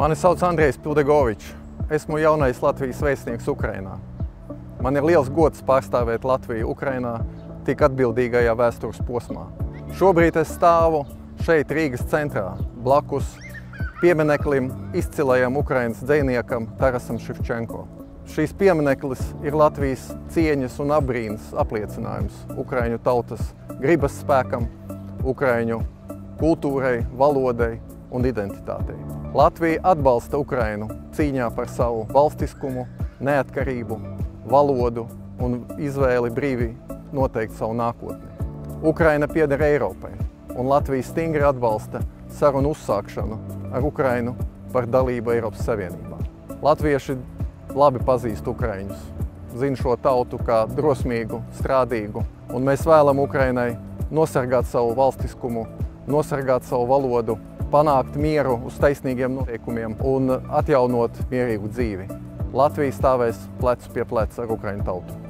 Mani sauc Andrejs Pildegovičs. Esmu jaunais Latvijas vēstnieks Ukrainā. Man ir liels gods pārstāvēt Latviju Ukrainā tik atbildīgajā vēstures posmā. Šobrīd es stāvu šeit Rīgas centrā, blakus piemineklim izcilajam Ukrainas dzejniekam Tarasam Ševčenko. Šīs piemineklis ir Latvijas cieņas un apbrīnas apliecinājums Ukraiņu tautas gribas spēkam, Ukraiņu kultūrai, valodai un identitātei. Latvija atbalsta Ukrainu cīņā par savu valstiskumu, neatkarību, valodu un izvēli brīvi noteikt savu nākotni. Ukraina pieder Eiropai, un Latvija stingri atbalsta sarunu uzsākšanu ar Ukrainu par dalību Eiropas Savienībā. Latvieši labi pazīst Ukraiņus, zina šo tautu kā drosmīgu, strādīgu, un mēs vēlam Ukrainai nosargāt savu valstiskumu, nosargāt savu valodu, panākt mieru uz taisnīgiem noteikumiem un atjaunot mierīgu dzīvi. Latvija stāvēs plecu pie pleca ar Ukraiņu tautu.